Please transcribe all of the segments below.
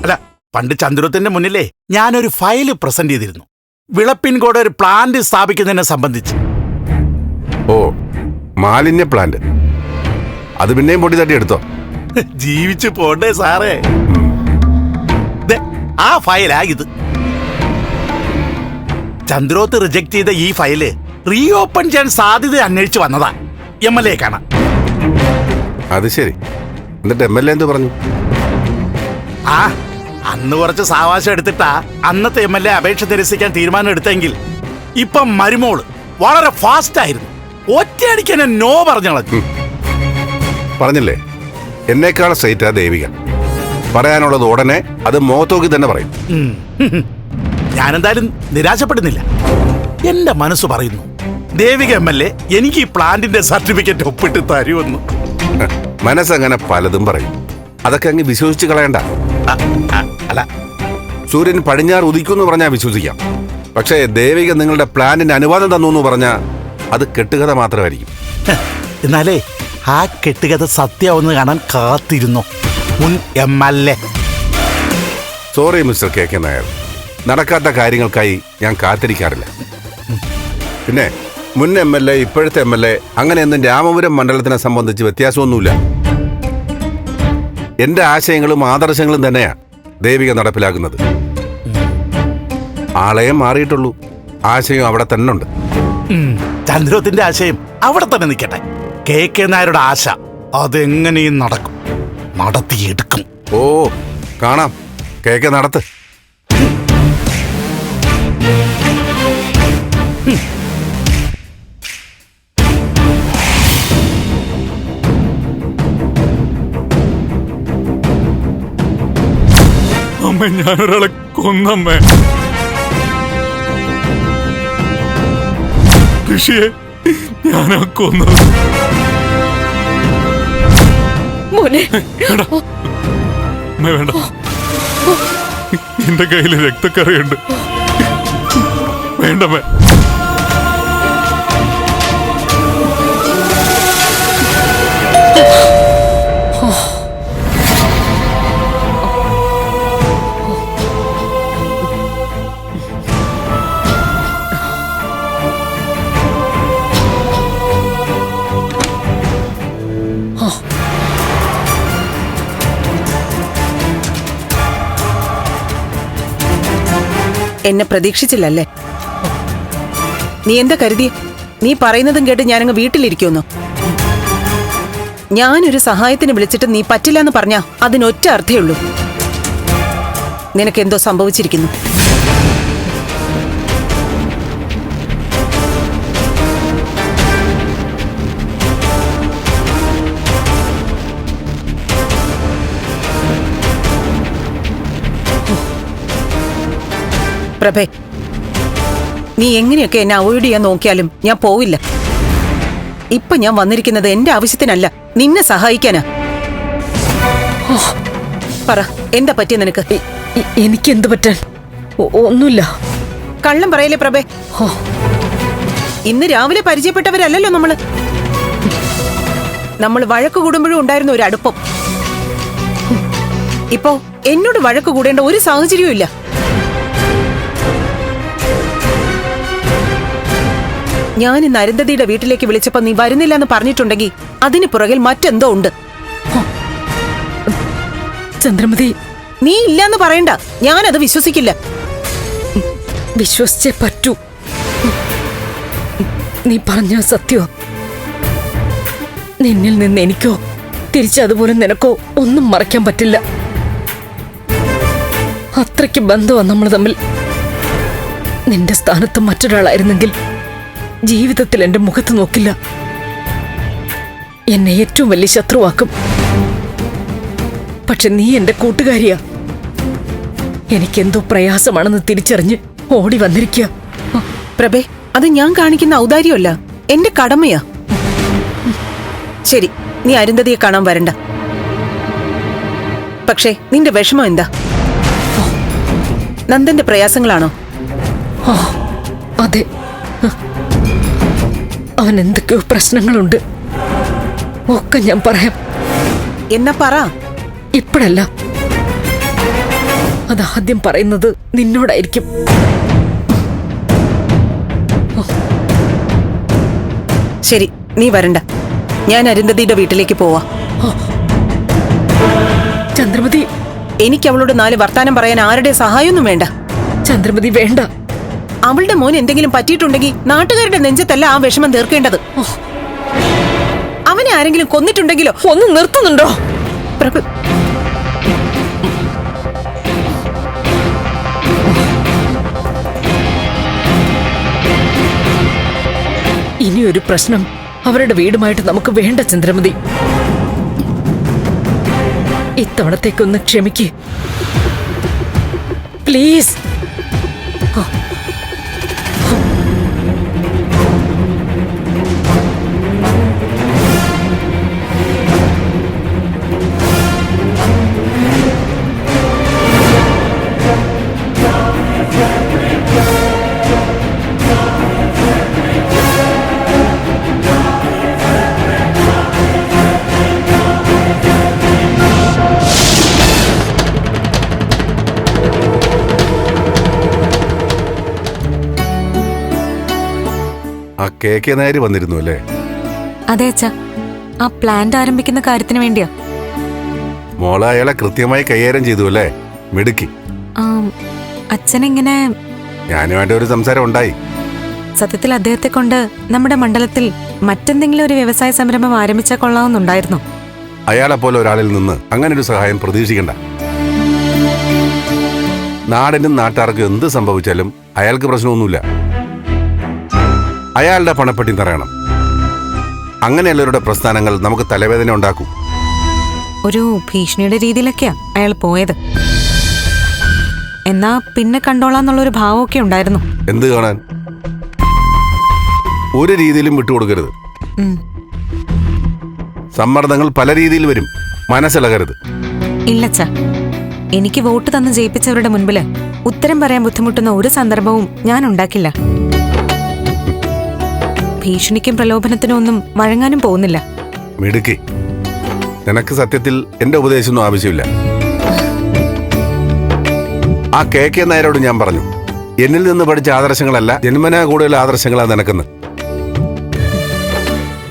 അല്ല, പണ്ട് ചന്ദ്രത്തിന്റെ മുന്നിലേ ഞാനൊരു ഫയല് പ്രസന്റ് ചെയ്തിരുന്നു. വിളപ്പിൻകോട് ഒരു പ്ലാന്റ് സ്ഥാപിക്കുന്നതിനെ സംബന്ധിച്ച്. ഓ, മാലിന്യ പ്ലാന്റ്. അത് പിന്നെയും പൊടി തട്ടി എടുത്തോ? ജീവിച്ചു പോണ്ടേ സാറേ. ആ ഫയലാ ഇത്. ചന്ദ്രോത്ത് റിജക്ട് ചെയ്ത ഈ ഫയല് റീഓപ്പൺ ചെയ്യാൻ സാധ്യത അന്വേഷിച്ച് വന്നതാ MLA കാണാൻ. അത് ശരി. എന്നിട്ട് MLA എന്ത് പറഞ്ഞു? ആ, അന്ന് കുറച്ച് സാവാസം എടുത്തിട്ടാ അന്നത്തെ MLA അപേക്ഷ നിരസിക്കാൻ തീരുമാനം എടുത്തെങ്കിൽ ഇപ്പം മരുമോള് വളരെ ഫാസ്റ്റ് ആയിരുന്നു. ഒറ്റയടിക്ക് എന്നെ നോ പറഞ്ഞോളൂ. പറഞ്ഞില്ലേ, എന്നേക്കാൾ സ്ട്രൈറ്റാ ദേവിക. പറയാനുള്ളത് ഉടനെ അത് മുഖത്തോക്കി തന്നെ പറയും. ഞാനെന്തായാലും നിരാശപ്പെടുന്നില്ല. എന്റെ മനസ്സ് പറയുന്നു ദേവിക MLA എനിക്ക് ഈ പ്ലാന്റിന്റെ സർട്ടിഫിക്കറ്റ് ഒപ്പിട്ട് തരുമെന്ന്. മനസ്സങ്ങനെ പലതും പറയും. അതൊക്കെ അങ്ങ് വിശ്വസിച്ച് കളയണ്ട. അല്ല, സൂര്യൻ പടിഞ്ഞാറ് ഉദിക്കുമെന്ന് പറഞ്ഞാൽ വിശ്വസിക്കാം. പക്ഷേ ദേവിക നിങ്ങളുടെ പ്ലാനിന് അനുവാദം തന്നു എന്ന് പറഞ്ഞാൽ അത് കെട്ടുകഥ മാത്രമായിരിക്കും. എന്നാലേ ആ കെട്ടുകഥ സത്യമാവെന്ന് കാണാൻ കാത്തിരുന്നോ മുൻ MLA. Sorry mister KK Nair, നടക്കാത്ത കാര്യങ്ങൾക്കായി ഞാൻ കാത്തിരിക്കാറില്ല. പിന്നെ മുൻ MLA ഇപ്പോഴത്തെ MLA അങ്ങനെയൊന്നും രാമപുരം മണ്ഡലത്തിനെ സംബന്ധിച്ച് വ്യത്യാസമൊന്നുമില്ല. എന്റെ ആശയങ്ങളും ആദർശങ്ങളും തന്നെയാ ദേവിക നടപ്പിലാക്കുന്നത്. ആളെയും മാറിയിട്ടുള്ളൂ, ആശയം അവിടെ തന്നെ ഉണ്ട്. ചന്ദ്രോത്തിന്റെ ആശയം അവിടെ തന്നെ നിൽക്കട്ടെ. KK നായരുടെ ആശ അതെങ്ങനെയും നടക്കും, നടത്തിയെടുക്കും. ഓ, കാണാം. KK നടത്ത്. അമ്മ, ഞാനൊരാളെ കൊന്നമ്മേ. ഋഷിയെ ഞാനാ കൊന്നത്. വേണ്ട, എന്റെ കയ്യിൽ രക്തക്കറിയുണ്ട്. വേണ്ടമ്മേ. എന്നെ പ്രതീക്ഷിച്ചില്ലല്ലേ? നീ എന്താ കരുതി? നീ പറയുന്നതും കേട്ട് ഞാനങ്ങ് വീട്ടിലിരിക്കുന്നു. ഞാനൊരു സഹായത്തിന് വിളിച്ചിട്ട് നീ പറ്റില്ല എന്ന് പറഞ്ഞാ അതിനൊറ്റ അർത്ഥേ ഉള്ളൂ. നിനക്കെന്തോ സംഭവിച്ചിരിക്കുന്നു. പ്രഭേ, നീ എങ്ങനെയൊക്കെ എന്നെ അവോയ്ഡ് ചെയ്യാൻ നോക്കിയാലും ഞാൻ പോവില്ല. ഇപ്പൊ ഞാൻ വന്നിരിക്കുന്നത് എന്റെ ആവശ്യത്തിനല്ല, നിന്നെ സഹായിക്കാനാ. പറ, എന്താ പറ്റിയ നിനക്ക്? എനിക്കെന്ത് പറ്റാൻ? ഒന്നുമില്ല. കള്ളം പറയല്ലേ പ്രഭേ. ഇന്ന് രാവിലെ പരിചയപ്പെട്ടവരല്ലല്ലോ നമ്മൾ വഴക്ക് കൂടുമ്പോഴും ഉണ്ടായിരുന്ന ഒരു അടുപ്പം. ഇപ്പോ എന്നോട് വഴക്ക് കൂടേണ്ട ഒരു സാഹചര്യവും ഇല്ല. ഞാൻ ഇന്ന് അരുന്ധതിയുടെ വീട്ടിലേക്ക് വിളിച്ചപ്പോ നീ വരുന്നില്ല എന്ന് പറഞ്ഞിട്ടുണ്ടെങ്കിൽ അതിന് പുറകിൽ മറ്റെന്തോ ഉണ്ട്. ചന്ദ്രമതി, നീ ഇല്ലാന്ന് പറയണ്ട, ഞാനത് വിശ്വസിക്കില്ല. വിശ്വസിച്ചേ പറ്റൂ. നീ പറഞ്ഞ സത്യോ? നിന്നിൽ നിന്ന് എനിക്കോ തിരിച്ചതുപോലെ നിനക്കോ ഒന്നും മറയ്ക്കാൻ പറ്റില്ല. അത്രയ്ക്ക് ബന്ധമാണ് നമ്മൾ തമ്മിൽ. നിന്റെ സ്ഥാനത്ത് മറ്റൊരാളായിരുന്നെങ്കിൽ ജീവിതത്തിൽ എന്റെ മുഖത്ത് നോക്കില്ല, എന്നെ ഏറ്റവും വലിയ ശത്രുവാക്കും. പക്ഷെ നീ എന്റെ കൂട്ടുകാരിയാ. എനിക്കെന്തോ പ്രയാസമാണെന്ന് തിരിച്ചറിഞ്ഞ് ഓടി വന്നിരിക്കുക. പ്രഭേ, അത് ഞാൻ കാണിക്കുന്ന ഔദാര്യമല്ല, എന്റെ കടമയാ. ശരി, നീ അരുന്ധതിയെ കാണാൻ വരണ്ട. പക്ഷേ നിന്റെ വിഷമം എന്താ? നന്ദന്റെ പ്രയാസങ്ങളാണോ? അതെ, അവൻ എന്തൊക്കെയോ പ്രശ്നങ്ങളുണ്ട്. ഒക്കെ ഞാൻ പറയാം. എന്നാ പറ. ഇപ്പോഴല്ല, അതാദ്യം പറയുന്നത് നിന്നോടായിരിക്കും. ശരി, നീ വരണ്ട. ഞാൻ അരുന്ധതിയുടെ വീട്ടിലേക്ക് പോവാ. ചന്ദ്രമതി, എനിക്ക് അവളോട് 4 വർത്താനം പറയാൻ ആരുടെ സഹായമൊന്നും വേണ്ട. ചന്ദ്രമതി വേണ്ട. അവളുടെ മോൻ എന്തെങ്കിലും പറ്റിയിട്ടുണ്ടെങ്കിൽ നാട്ടുകാരുടെ നെഞ്ചത്തല്ല ആ വിഷമം തീർക്കേണ്ടത്. അവനെ ആരെങ്കിലും കൊന്നിട്ടുണ്ടെങ്കിലോ? ഒന്ന് നിർത്തുന്നുണ്ടോ? പ്രഭു, ഇനിയൊരു പ്രശ്നം അവരുടെ വീടുമായിട്ട് നമുക്ക് വേണ്ട ചന്ദ്രമതി. ഇത്തവണത്തേക്കൊന്ന് ക്ഷമിക്ക് പ്ലീസ്. ആ KK നായർ വന്നിരുന്നു അല്ലേ? അതെ അച്ഛാ, ആ പ്ലാന്റ് ആരംഭിക്കുന്ന കാര്യത്തിന് വേണ്ടിയാ. മോളെ അയാളെ കൃത്യമായി കൈകാര്യം ചെയ്തു അല്ലേ? മിടുക്കി. അച്ഛനിങ്ങനെ ഞാനുമായിട്ട് ഒരു സംസാരം ഉണ്ടായി. സത്യത്തിൽ അദ്ദേഹത്തെ കൊണ്ട് നമ്മുടെ മണ്ഡലത്തിൽ മറ്റെന്തെങ്കിലും ഒരു വ്യവസായ സംരംഭം ആരംഭിച്ചാൽ കൊള്ളാവുന്നുണ്ടായിരുന്നു. അയാളെ പോലെ ഒരാളിൽ നിന്ന് അങ്ങനെ ഒരു സഹായം പ്രതീക്ഷിക്കണ്ട. നാടിനും നാട്ടുകാർക്കും എന്ത് സംഭവിച്ചാലും അയാൾക്ക് പ്രശ്നമൊന്നുമില്ല. അയാളുടെ പണപ്പെട്ടി നിറയണം. അങ്ങനെയുള്ളവരുടെ പ്രസ്ഥാനങ്ങൾ നമുക്ക് തലവേദന ഉണ്ടാക്കും. ഒരു ഭീഷണിയുടെ രീതിയിലൊക്കെയാ അയാൾ പോയത്. എന്നാ പിന്നെ കണ്ടോളാന്നുള്ളൊരു ഭാവമൊക്കെ ഉണ്ടായിരുന്നു. എന്ത് കാണാൻ? ഒരു രീതിയിലും വിട്ടുകൊടുക്കരുത്. സമ്മർദ്ദങ്ങൾ പല രീതിയിൽ വരും, മനസ്സിളകരുത്. ഇല്ലച്ചാ, എനിക്ക് വോട്ട് തന്ന് ജയിപ്പിച്ചവരുടെ മുൻപില് ഉത്തരം പറയാൻ ബുദ്ധിമുട്ടുന്ന ഒരു സന്ദർഭവും ഞാൻ ഉണ്ടാക്കില്ല. ഭീഷണിക്കും പ്രലോഭനത്തിനും ഒന്നും വഴങ്ങാനും പോകുന്നില്ല. മിടുക്കി. നിനക്ക് സത്യത്തിൽ എന്റെ ഉപദേശമൊന്നും ആവശ്യമില്ല. ആ KK നായരോട് ഞാൻ പറഞ്ഞു, എന്നിൽ നിന്ന് പഠിച്ച ആദർശങ്ങളല്ല, ജന്മനാ കൂടുതൽ ആദർശങ്ങളാ നിനക്കെന്ന്.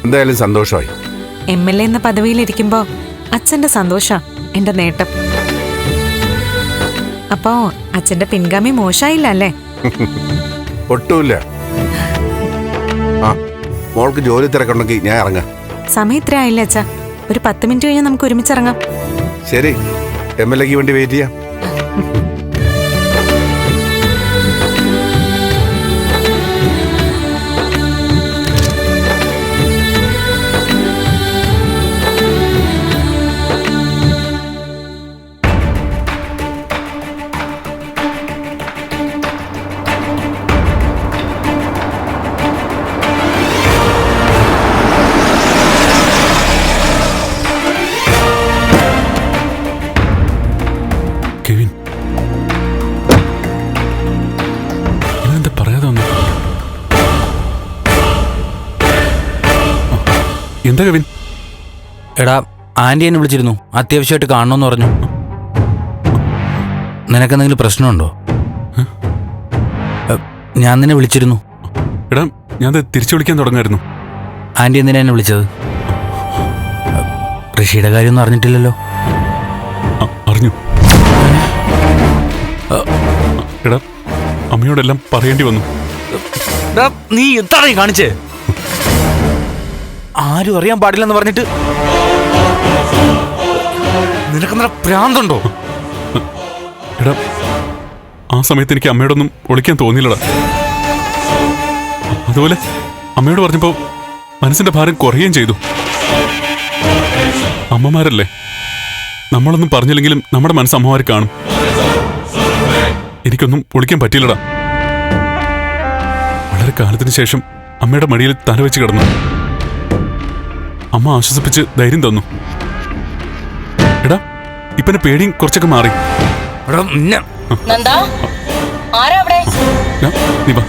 എന്തായാലും സന്തോഷമായി. MLA എന്ന പദവിയിലിരിക്കുമ്പോ അച്ഛന്റെ സന്തോഷ എന്റെ നേട്ടം. അപ്പോ അച്ഛന്റെ പിൻഗാമി മോശമായില്ല അല്ലേ? ഒട്ടുമില്ല. ആ, മോൾക്ക് ജോലി തിരക്കുണ്ടെങ്കിൽ ഞാൻ ഇറങ്ങാം. സമയം ഇത്ര ആയില്ല അച്ഛാ, ഒരു 10 മിനിറ്റ് കഴിഞ്ഞാൽ നമുക്ക് ഒരുമിച്ചിറങ്ങാം. ശരി, MLAക്ക് വേണ്ടി വെയിറ്റ് ചെയ്യാം. കെവിൻ, ഇവനെന്താ പറയാതെ വന്നു? എന്താ കെവിൻ? എടാ, ആന്റി എന്നെ വിളിച്ചിരുന്നു, അത്യാവശ്യമായിട്ട് കാണണമെന്ന് പറഞ്ഞു. നിനക്കെന്തെങ്കിലും പ്രശ്നമുണ്ടോ? ഞാൻ നിന്നെ വിളിച്ചിരുന്നു. എടാ, ഞാൻ തിരിച്ചു വിളിക്കാൻ തുടങ്ങായിരുന്നു. ആന്റി എന്തിനാ എന്നെ വിളിച്ചത്? ഋഷിയുടെ കാര്യമൊന്നും അറിഞ്ഞിട്ടില്ലല്ലോ? അറിഞ്ഞു. എടാ, അമ്മയോടെല്ലാം പറയേണ്ടി വന്നു. നീ എന്താണ് കാണിച്ചേ? ആരും അറിയാൻ പാടില്ലെന്ന് പറഞ്ഞിട്ട് നിനക്കെന്താ ഭ്രാന്തുണ്ടോ? എടാ, ആ സമയത്ത് എനിക്ക് അമ്മയോടൊന്നും ഒളിക്കാൻ തോന്നിയില്ലടാ. അതുപോലെ അമ്മയോട് പറഞ്ഞപ്പോ മനസ്സിന്റെ ഭാരം കുറയുകയും ചെയ്തു. അമ്മമാരല്ലേ, നമ്മളൊന്നും പറഞ്ഞില്ലെങ്കിലും നമ്മുടെ മനസ്സ് അമ്മമാർ കാണും. എനിക്കൊന്നും ഒളിക്കാൻ പറ്റിയില്ലടാ. വളരെ കാലത്തിന് ശേഷം അമ്മയുടെ മടിയിൽ തലവെച്ച് കിടന്നു. അമ്മ ആശ്വസിപ്പിച്ച് ധൈര്യം തന്നു. എടാ, ഇപ്പനെ പേടിയും കുറച്ചൊക്കെ മാറി. നീ വാ.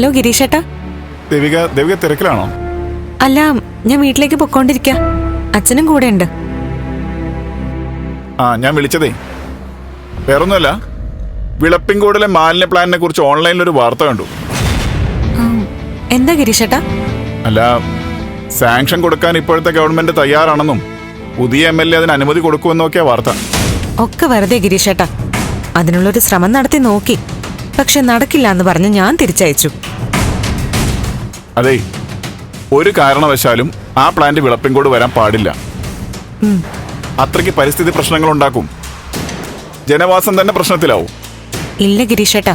ഹലോ ഗിരീഷേട്ടാ. ദേവിക തിരക്കിലാണോ? അല്ല, ഞാൻ വീട്ടിലേക്ക് പൊക്കോണ്ടിരിക്ക. അച്ഛനും കൂടെ ഉണ്ട്. ഞാൻ വിളിച്ചതേ വേറൊന്നുമല്ല, വിളപ്പിൻകോടിലെ മാലിന്യ പ്ലാനിനെ കുറിച്ച് ഓൺലൈനിൽ ഒരു വാർത്ത കണ്ടു. എന്താ ഗിരീഷേട്ടാ? അല്ല, സാങ്ഷൻ കൊടുക്കാൻ ഇപ്പോഴത്തെ ഗവൺമെന്റ് തയ്യാറാണെന്നും പുതിയ MLA അതിന് അനുമതി കൊടുക്കുമെന്നൊക്കെയാ വാർത്ത. ഒക്കെ വെറുതെ ഗിരീഷേട്ടാ. അതിനുള്ളൊരു ശ്രമം നടത്തി നോക്കി, പക്ഷെ നടക്കില്ല എന്ന് പറഞ്ഞ് ഞാൻ തിരിച്ചയച്ചു. അതെ, ഒരു കാരണവശാലും ആ പ്ലാന്റ് വിളപ്പിൻകോട് വരാൻ പാടില്ല. അത്രയ്ക്ക് പരിസ്ഥിതി പ്രശ്നങ്ങൾ ഉണ്ടാക്കും. ജനവാസം തന്നെ പ്രശ്നത്തിലാവും. ഇല്ല ഗിരീഷേട്ടാ,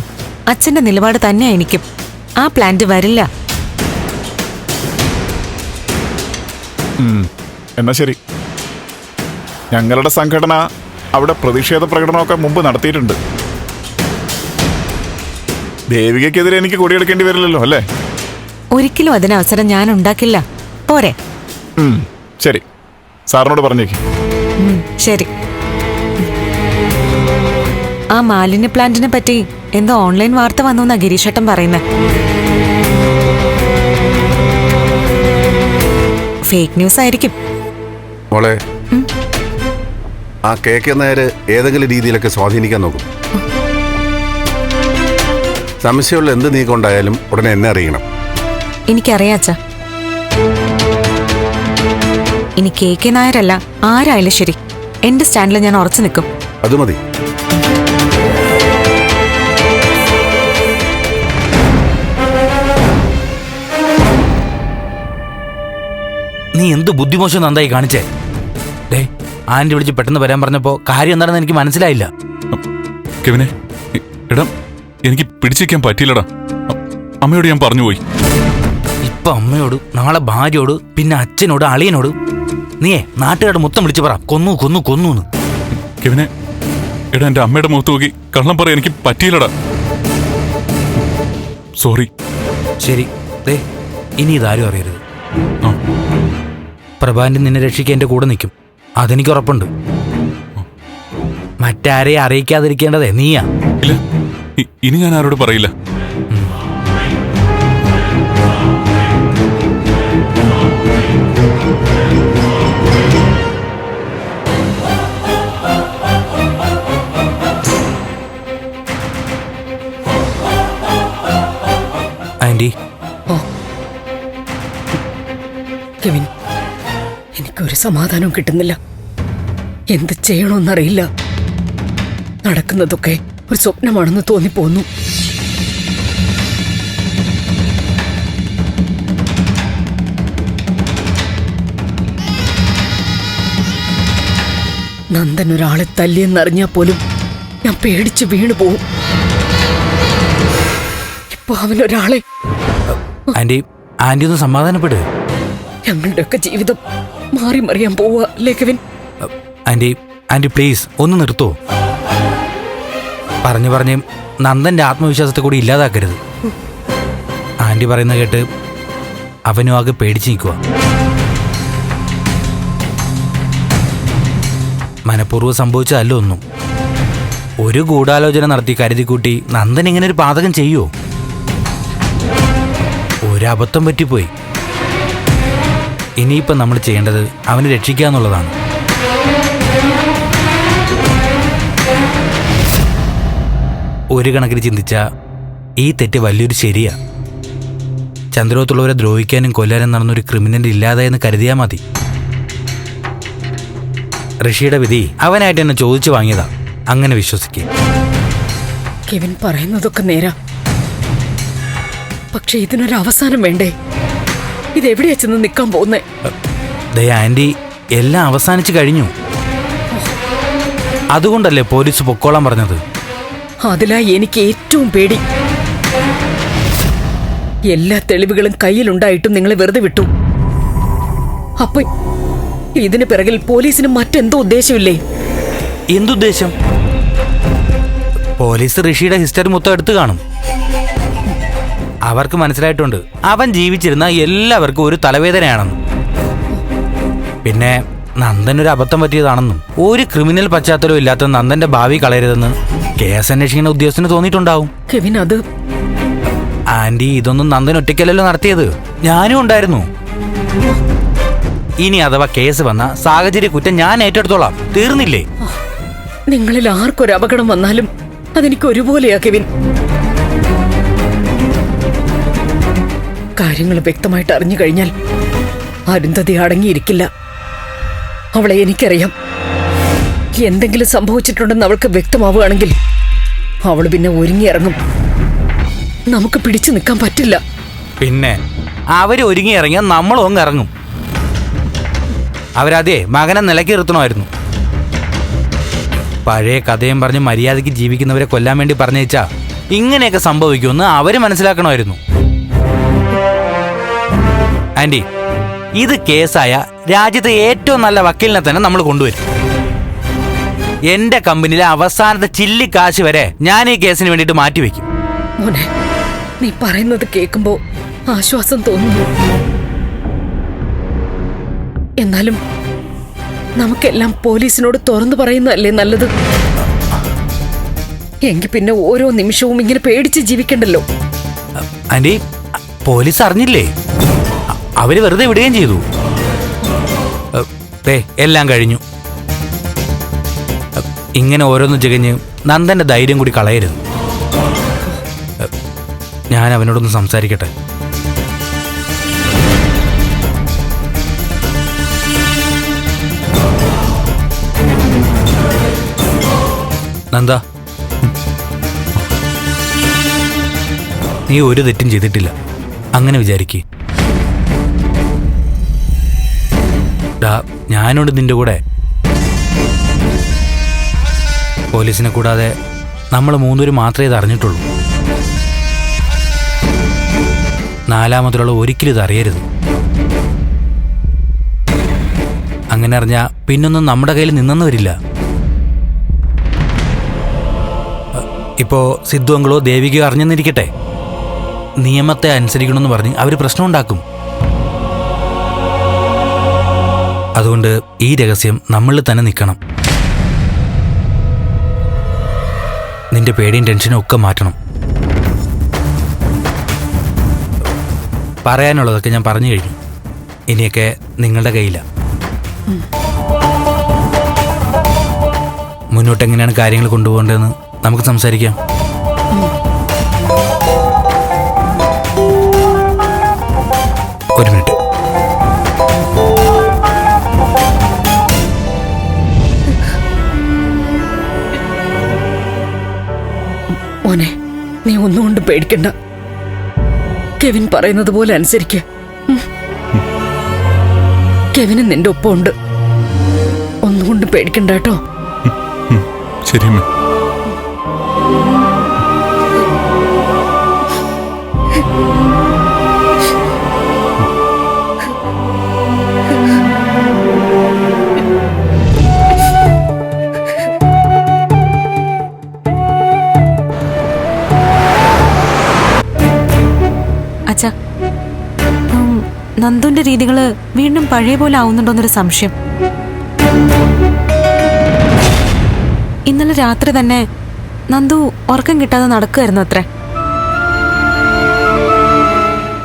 അച്ഛന്റെ നിലപാട് തന്നെ എനിക്കും. ആ പ്ലാന്റ് വരില്ല. എന്നാ ശരി, ഞങ്ങളുടെ സംഘടന അവിടെ പ്രതിഷേധ പ്രകടനമൊക്കെ മുമ്പ് നടത്തിയിട്ടുണ്ട്. ദേവികയ്ക്കെതിരെ എനിക്ക് കൊടിയെടുക്കേണ്ടി വരില്ലല്ലോ അല്ലേ? ഒരിക്കലും അതിന് അവസരം ഞാൻ ഉണ്ടാക്കില്ല. പോരെ? ശരി, സാറിനോട് പറഞ്ഞേക്ക്. ശരി. ആ മാലിന്യ പ്ലാന്റിനെ പറ്റി എന്തോ ഓൺലൈൻ വാർത്ത വന്നു എന്നാ ഗിരീഷേട്ടൻ പറയുന്നത്. ഫേക്ക് ന്യൂസ് ആയിരിക്കും. മോളെ, ആ KK നായർ ഏതെങ്കിലും രീതിയിലൊക്കെ സ്വാധീനിക്കാൻ നോക്കും. സംശയമുള്ള എന്ത് നീക്കം ഉണ്ടായാലും ഉടനെ എന്നെ അറിയിക്കണം. എനിക്കറിയാം അച്ഛാ. ഇനി KK നായരല്ല, ആരായാലും ശരി, എന്റെ സ്റ്റാൻഡിൽ ഞാൻ ഉറച്ചു നിൽക്കും. അത് മതി. നീ എന്ത് ബുദ്ധിമോശം നന്നായി കാണിച്ചേ. ഡേ, ആന്റി വിളിച്ച് പെട്ടെന്ന് വരാൻ പറഞ്ഞപ്പോ കാര്യം എന്താണെന്ന് എനിക്ക് മനസ്സിലായില്ല. കെവിനെ, എടാ, എനിക്ക് പിടിച്ചിരിക്കാൻ പറ്റിയില്ലടാ. അമ്മയോട് ഞാൻ പറഞ്ഞുപോയി. ഇപ്പൊ അമ്മയോട്, നാളെ ഭാര്യയോട്, പിന്നെ അച്ഛനോട്, അളിയനോട്. നീയേ നാട്ടുകാരുടെ മൊത്തം വിളിച്ചു പറ, കൊന്നു കൊന്നു കൊന്നു. കെവിനെ, എടാ, എന്റെ അമ്മയുടെ മുഖത്ത് നോക്കി കള്ളം പറയാൻ എനിക്ക് പറ്റിയില്ലടാ. സോറി. ശരി, ദേ, ഇനി ഇതാരും അറിയരുത്. ആ, പ്രഭാന്റെ നിന്നെ രക്ഷിക്കാൻ എന്റെ കൂടെ നിൽക്കും, അതെനിക്ക് ഉറപ്പുണ്ട്. മറ്റാരെയും അറിയിക്കാതിരിക്കേണ്ടതേ നീയാ. ഇല്ല, ഇനി ഞാൻ ആരോട് പറയില്ല. ആന്റി, കെവിൻ, എനിക്കൊരു സമാധാനവും കിട്ടുന്നില്ല. എന്ത് ചെയ്യണമെന്നറിയില്ല. നടക്കുന്നതൊക്കെ ഒരു സ്വപ്നമാണെന്ന് തോന്നിപ്പോന്നു. നന്ദൻ ഒരാളെ തല്ലിയെന്നറിഞ്ഞാൽ പോലും ഞാൻ പേടിച്ച് വീണു പോവും. ഇപ്പൊ അവനൊരാളെ. ആന്റി, ആന്റി ഒന്ന് സമാധാനപ്പെട്. ഞങ്ങളുടെയൊക്കെ ജീവിതം മാറി മറിയാൻ പോവുക അല്ലേ കെവിൻ? ആന്റി, ആന്റി പ്ലീസ് ഒന്ന് നിർത്തോ. പറഞ്ഞു പറഞ്ഞ് നന്ദന്റെ ആത്മവിശ്വാസത്തെ കൂടി ഇല്ലാതാക്കരുത്. ആന്റി പറയുന്ന കേട്ട് അവനും ആകെ പേടിച്ച് നിൽക്കുക. മനഃപൂർവ്വം സംഭവിച്ചതല്ല ഒന്നും. ഒരു ഗൂഢാലോചന നടത്തി കരുതിക്കൂട്ടി നന്ദൻ ഇങ്ങനെ ഒരു പാതകം ചെയ്യുമോ? ഒരബദ്ധം പറ്റിപ്പോയി. ഇനിയിപ്പം നമ്മൾ ചെയ്യേണ്ടത് അവനെ രക്ഷിക്കുക എന്നുള്ളതാണ്. ഒരു കണക്കിന് ചിന്തിച്ച ഈ തെറ്റ് വലിയൊരു ശരിയാ. ചന്ദ്രോത്തുള്ളവരെ ദ്രോഹിക്കാനും കൊല്ലാനും നടന്നൊരു ക്രിമിനൽ ഇല്ലാതായെന്ന് കരുതിയാൽ മതി. ഋഷിയുടെ വിധി അവനായിട്ട് എന്നെ ചോദിച്ചു വാങ്ങിയതാ, അങ്ങനെ വിശ്വസിക്കേ. കെവിൻ പറയുന്നതൊക്കെ നേരാ, പക്ഷെ ഇതിനൊരു അവസാനം വേണ്ടേ? ഇതെവിടെയാ ചെന്ന് നിൽക്കാൻ പോകുന്നേ? ദയ ആന്റി, എല്ലാം അവസാനിച്ചു കഴിഞ്ഞു. അതുകൊണ്ടല്ലേ പോലീസ് പൊക്കോളാൻ പറഞ്ഞത്. അതിലാ എനിക്ക് ഏറ്റവും പേടി. എല്ലാ തെളിവുകളും കയ്യിലുണ്ടായിട്ടും നിങ്ങളെ വെറുതെ വിട്ടു. അപ്പൊ ഇതിന് പിറകിൽ പോലീസിന് മറ്റെന്തോ ഉദ്ദേശമില്ലേ? എന്തുദ്ദേശം? പോലീസ് ഋഷിയുടെ ഹിസ്റ്ററി മൊത്തം എടുത്തു കാണും. അവർക്ക് മനസ്സിലായിട്ടുണ്ട് അവൻ ജീവിച്ചിരുന്ന എല്ലാവർക്കും ഒരു തലവേദനയാണെന്നും, പിന്നെ നന്ദൻ ഒരു അബദ്ധം പറ്റിയതാണെന്നും, ഒരു ക്രിമിനൽ പശ്ചാത്തലവും ഇല്ലാത്ത നന്ദന്റെ ഭാവി കളയരുതെന്ന് കേസ് അന്വേഷിക്കുന്ന ഉദ്യോഗസ്ഥന് തോന്നിയിട്ടുണ്ടാവും. കെവിൻ, അത് ആന്റി ഇതൊന്നും നന്ദൻ ഒറ്റയ്ക്കല്ലല്ലോ നടത്തിയത്, ഞാനും ഉണ്ടായിരുന്നു. ഇനി അഥവാ കേസ് വന്ന സാഹചര്യ കുറ്റം ഞാൻ ഏറ്റെടുത്തോളാം. തീർന്നില്ലേ? നിങ്ങളിൽ ആർക്കൊരു അപകടം വന്നാലും അതെനിക്ക് ഒരുപോലെയാ കെവിൻ. കാര്യങ്ങൾ വ്യക്തമായിട്ട് അറിഞ്ഞു കഴിഞ്ഞാൽ അരുന്ധതി അടങ്ങിയിരിക്കില്ല. അവളെ എനിക്കറിയാം. എന്തെങ്കിലും സംഭവിച്ചിട്ടുണ്ടെന്ന് അവൾക്ക് വ്യക്തമാവുകയാണെങ്കിൽ അവള് പിന്നെ ഒരുങ്ങിയിറങ്ങും. നമുക്ക് പിടിച്ചു നിൽക്കാൻ പറ്റില്ല. പിന്നെ അവര് ഒരുങ്ങി ഇറങ്ങിയാൽ നമ്മളും അങ്ങ് ഇറങ്ങും. അവരതേ മകനെ നിലയ്ക്ക് നിർത്തണമായിരുന്നു. പഴയ കഥയും പറഞ്ഞ് മര്യാദയ്ക്ക് ജീവിക്കുന്നവരെ കൊല്ലാൻ വേണ്ടി പറഞ്ഞേച്ചാ ഇങ്ങനെയൊക്കെ സംഭവിക്കുമെന്ന് അവര് മനസ്സിലാക്കണമായിരുന്നു. ആന്റി, ഇത് കേസായ രാജ്യത്തെ ഏറ്റവും നല്ല വക്കീലിനെ തന്നെ നമ്മൾ കൊണ്ടുവരും. എന്റെ കമ്പനിയിലെ അവസാനത്തെ ചില്ലിക്കാശ് വരെ ഞാൻ ഈ കേസിന് വേണ്ടിയിട്ട് മാറ്റിവെക്കും. മോനെ, നീ പറയുന്നത് കേൾക്കുമ്പോ ആശ്വാസം തോന്നുന്നു. എന്നാലും നമുക്കെല്ലാം പോലീസിനോട് തുറന്നു പറയുന്നതല്ലേ നല്ലത്? എങ്കിൽ പിന്നെ ഓരോ നിമിഷവും ഇങ്ങനെ പേടിച്ച് ജീവിക്കണ്ടല്ലോ. ആന്റി, പോലീസ് അറിഞ്ഞില്ലേ? അവര് വെറുതെ വിടുകയും ചെയ്തു. എല്ലാം കഴിഞ്ഞു. ഇങ്ങനെ ഓരോന്നും ചികഞ്ഞ് നന്ദന്റെ ധൈര്യം കൂടി കളയരുത്. ഞാൻ അവനോടൊന്ന് സംസാരിക്കട്ടെ. നന്ദ, നീ ഒരു തെറ്റും ചെയ്തിട്ടില്ല, അങ്ങനെ വിചാരിക്കേ. ഞാനോട് നിന്റെ കൂടെ. പോലീസിനെ കൂടാതെ നമ്മൾ മൂന്നുപേരും മാത്രമേ ഇത് അറിഞ്ഞിട്ടുള്ളൂ. നാലാമതുള്ള ഒരിക്കലും ഇത് അറിയരുത്. അങ്ങനെ അറിഞ്ഞാൽ പിന്നൊന്നും നമ്മുടെ കയ്യിൽ നിന്നെന്ന് വരില്ല. ഇപ്പോ സിദ്ധു അങ്കിളോ ദേവികയോ അറിഞ്ഞെന്നിരിക്കട്ടെ, നിയമത്തെ അനുസരിക്കണമെന്ന് പറഞ്ഞ് അവർ പ്രശ്നം ഉണ്ടാക്കും. അതുകൊണ്ട് ഈ രഹസ്യം നമ്മളിൽ തന്നെ നിൽക്കണം. നിന്റെ പേടിയും ടെൻഷനും ഒക്കെ മാറ്റണം. പറയാനുള്ളതൊക്കെ ഞാൻ പറഞ്ഞു കഴിഞ്ഞു. ഇനിയൊക്കെ നിങ്ങളുടെ കയ്യിലാണ്. മുന്നോട്ട് എങ്ങനെയാണ് കാര്യങ്ങൾ കൊണ്ടുപോകേണ്ടതെന്ന് നമുക്ക് സംസാരിക്കാം. ഒരു മിനിറ്റ്. മോനെ, നീ ഒന്നുകൊണ്ട് പേടിക്കണ്ട. കെവിൻ പറയുന്നത് പോലെ അനുസരിക്ക. കെവിന് നിന്റെ ഒപ്പമുണ്ട്. ഒന്നുകൊണ്ട് പേടിക്കണ്ട കേട്ടോ. ശരി അമ്മ. അച്ഛാ, നന്ദുന്റെ രീതികള് വീണ്ടും പഴയ പോലെ ആവുന്നുണ്ടോന്നൊരു സംശയം. ഇന്നലെ രാത്രി തന്നെ നന്ദു ഉറക്കം കിട്ടാതെ നടക്കുമായിരുന്നു അത്രേ.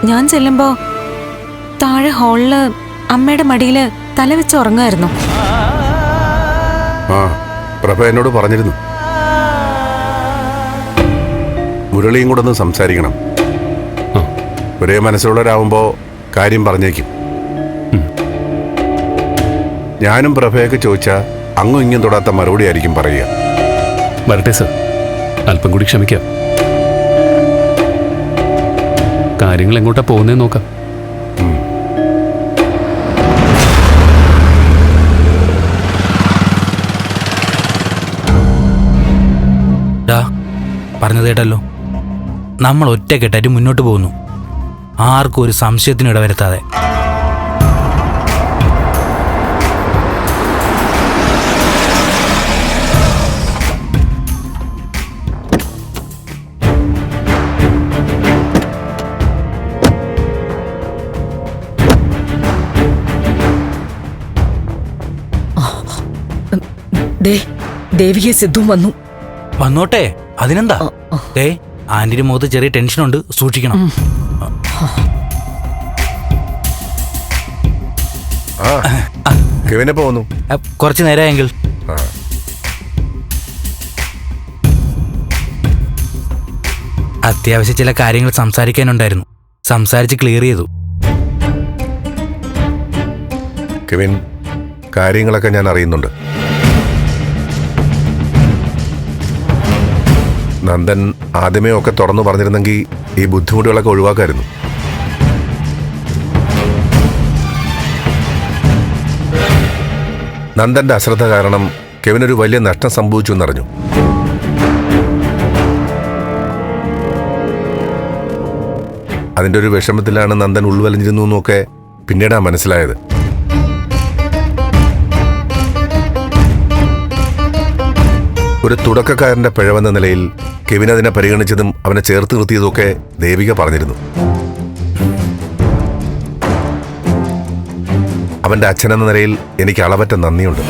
ഞാൻ ചെല്ലുമ്പോ താഴെ ഹാളില് അമ്മയുടെ മടിയില് തല വെച്ച് ഉറങ്ങായിരുന്നു. ആ, പ്രഭ എന്നോട് പറഞ്ഞിരുന്നു. മുരളിയും കൂടെ ഒന്ന് സംസാരിക്കണം. ഒരേ മനസ്സുള്ളവരാവുമ്പോ കാര്യം പറഞ്ഞേക്കും. ഞാനും പ്രഭയൊക്കെ ചോദിച്ചാ അങ്ങും ഇങ്ങും തൊടാത്ത മറുപടി ആയിരിക്കും പറയുക. വരട്ടെ സർ, അല്പം കൂടി ക്ഷമിക്കാം. കാര്യങ്ങൾ എങ്ങോട്ടാ പോകുന്നതെന്ന് നോക്കാം. പറഞ്ഞത് കേട്ടല്ലോ, നമ്മൾ ഒറ്റക്കെട്ടായിട്ട് മുന്നോട്ട് പോകുന്നു, ആർക്കും ഒരു സംശയത്തിനും ഇടവരുത്താതെ. ദേവിയെ സിദ്ധു വന്നു. വന്നോട്ടെ, അതിനെന്താ? ആന്റിയുടെ മുഖത്ത് ചെറിയ ടെൻഷനുണ്ട്, സൂക്ഷിക്കണം. കെവിനെ പോന്നു. കുറച്ച് നേരമെങ്കിൽ അത്യാവശ്യം ചില കാര്യങ്ങൾ സംസാരിക്കാനുണ്ടായിരുന്നു. സംസാരിച്ച് ക്ലിയർ ചെയ്തു. കെവിൻ, കാര്യങ്ങളൊക്കെ ഞാൻ അറിയുന്നുണ്ട്. നന്ദൻ ആദ്യമേ ഒക്കെ തുറന്നു പറഞ്ഞിരുന്നെങ്കിൽ ഈ ബുദ്ധിമുട്ടുകളൊക്കെ ഒഴിവാക്കായിരുന്നു. നന്ദന്റെ അശ്രദ്ധ കാരണം കെവിനൊരു വലിയ നഷ്ടം സംഭവിച്ചു എന്നറിഞ്ഞു. അതിന്റെ ഒരു വിഷമത്തിലാണ് നന്ദൻ ഉൾവലിഞ്ഞിരുന്നു എന്നൊക്കെ പിന്നീടാ മനസ്സിലായത്. ഒരു തുടക്കക്കാരന്റെ പിഴവെന്ന നിലയിൽ കെവിൻ അതിനെ പരിഗണിച്ചതും അവനെ ചേർത്ത് നിർത്തിയതൊക്കെ ദേവിക പറഞ്ഞിരുന്നു. അവന്റെ അച്ഛനെന്ന നിലയിൽ എനിക്ക് അളവറ്റ നന്ദിയുണ്ട്.